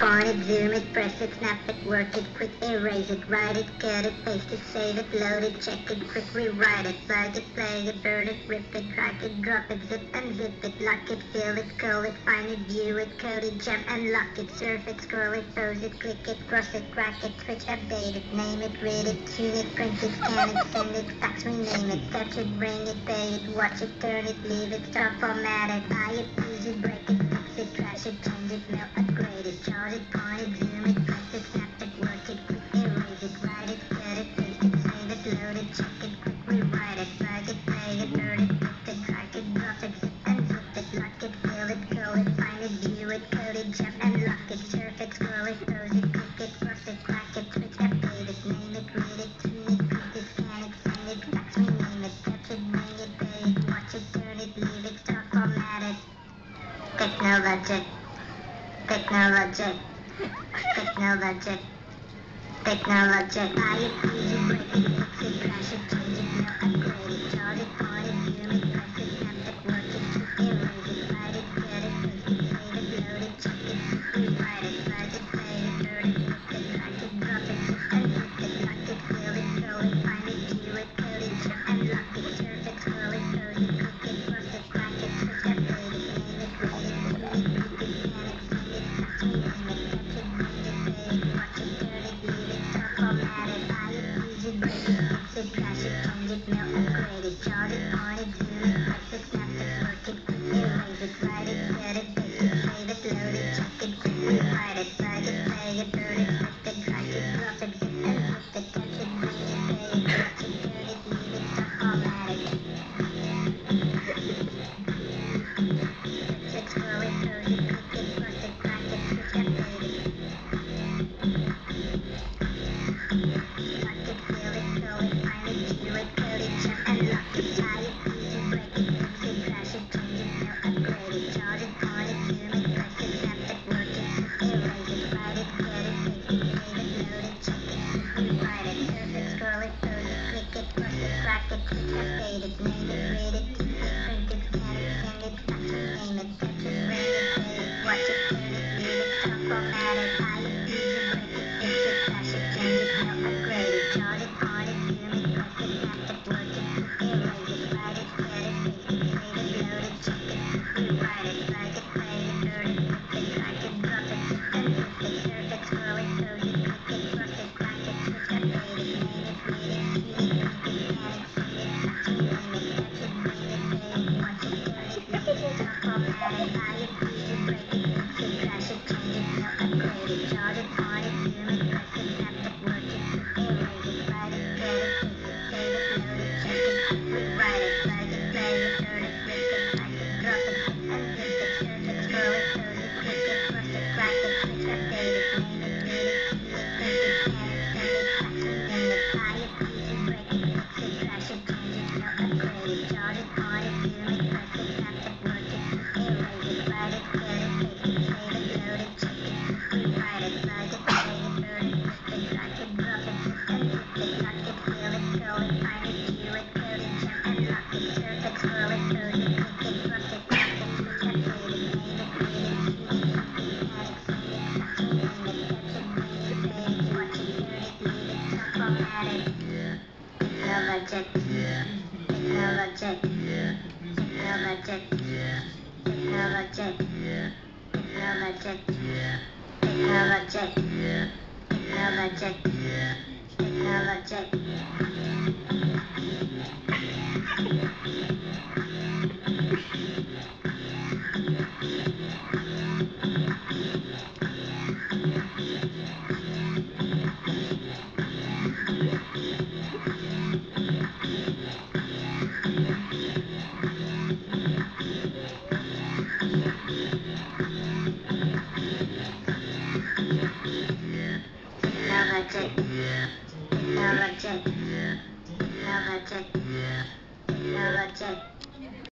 point it, zoom it, press it, snap it, work it, quick erase it, write it, cut it, paste it, save it, load it, check it, quick rewrite it, plug it, play it, burn it, rip it, drag it, drop it, zip unzip it, lock it, fill it, call it, find it, view it, code it, jump and lock it, surf it, scroll it, pose it, click it, cross it, crack it, switch, update it, name it, read it, tune it, print it, scan it, send it, fax, rename it, touch it, bring it, pay it, watch it, turn it, leave it, stop, format it, buy it, use it, break it, fix it, trash it, change it, mail, upgrade it, charge it, point it, zoom it, press it, snap it, work it, quick erase it, write it, cut it, paste it, save it, load it, check it, quick rewrite it, plug it, play it, burn it, rip it, drag it, drop it, zip unzip it, lock it, fill it, call it, find it, view it, code it, jump and lock it, surf it, scroll it, pose it, click it, cross it, crack it, switch, update it, name it, read it, tune it, print it, scan it, send it, fax, rename it, touch it, bring it, pay it, watch it, turn it, leave it, stop, format it. Technologic, technologic, technologic, technologic. Buy it, use it, break it, fix it, crash it, change it, mail, upgrade it, charge it, point it, zoom it, press it, snap it, work it, quick erase it, write it, cut it, paste it, save it, load it, check it, rewrite it, plug it, play it, burn it, rip it, drag it, drop it, zip unzip it, lock it, fill it, call it, find it, view it, code it, jump and lock it, surf it, scroll it, pose it, click it, cross it, crack it, switch, update it, name it, read it, tune it, print it, scan it, send it, fax, rename it, touch it, bring it, pay it, watch it, turn it, leave it, stop, format it, buy it, use it, break it, fix it, crash it, change it, mail, upgrade it, charge it, point it, zoom it, press it, snap it, work it, quick erase it, write it, cut it, paste it, save it, load it, check it, quick rewrite it, plug it, play it, burn it, rip it, drag it, drop it, zip unzip it, touch it, bring it, pay it, watch it, turn it, leave it, stop, format it. Switch it, scroll it, pose it, click it, cross it, crack it, switch, update it. Lock it, fill it, call it, find it, view it, code it, jump and lock it, tie it, use it, break it, fix it, crash it, change it, mail, upgrade it, charge it, point it, zoom it, press it, snap it, work it, quick erase it, write it, cut it, paste it, save it, load it, check it, quick rewrite it, surf it, scroll it, pose it, click it, cross it, crack it, switch, update it, name it, read it, tune it, print it, scan it, send it, fax, rename it, touch it, bring it, pay it, watch it, turn it, leave it, stop, format it, buy it, use it, break it, fix it, crash it, change it, mail, upgrade it, charge it, point it, zoom it, press it, snap it, work it, quick erase it, write it, cut it, paste it, save it, load it, check it, quick rewrite it, plug it, play it, burn it, rip it, drag it, drop it, zip unzip it, surf it, scroll it, pose it, click it, cross it, crack it, switch, update it, name it, read it, tune it, print it, scan it, send it, fax, rename it, touch it, bring it, pay it, watch it, turn it, leave it, stop, format it, buy it, use it, break it, fix it, crash it, change it, mail, upgrade it, charge it, point it, zoom it, press it, snap it, work it, quick erase it, write it, cut it, paste it, save it, load it, check it, quick rewrite it, plug it, play it, turn it, rip it, crack it, drop it, zip unzip it, surf it, scroll it, pose it, click it, cross it, crack it, switch, update it, name it, read it, tune it, print it, scan it, send it, fax, rename it, buy it, use it, break it, fix it, crash it, change it, mail, upgrade it, charge it, point it, zoom it, press it, snap it, work it, quick erase it, write it, cut it, paste it, save it, load it, check it, quick rewrite it, plug it, play it, burn it, rip it, drag it, drop it, zip unzip it, lock it, fill it, call it, find it, view it, code it, jump and lock it, surf it, scroll it, pose it, click it, cross it, crack it, switch, update it, name it, read it, tune it, print it, scan it, send it, fax, rename it, touch it, bring it, pay it, watch it, turn it, leave it, stop, format it. Technologic, technologic, technologic, technologic, technologic, technologic, technologic, technologic. Technologic, technologic, technologic, technologic.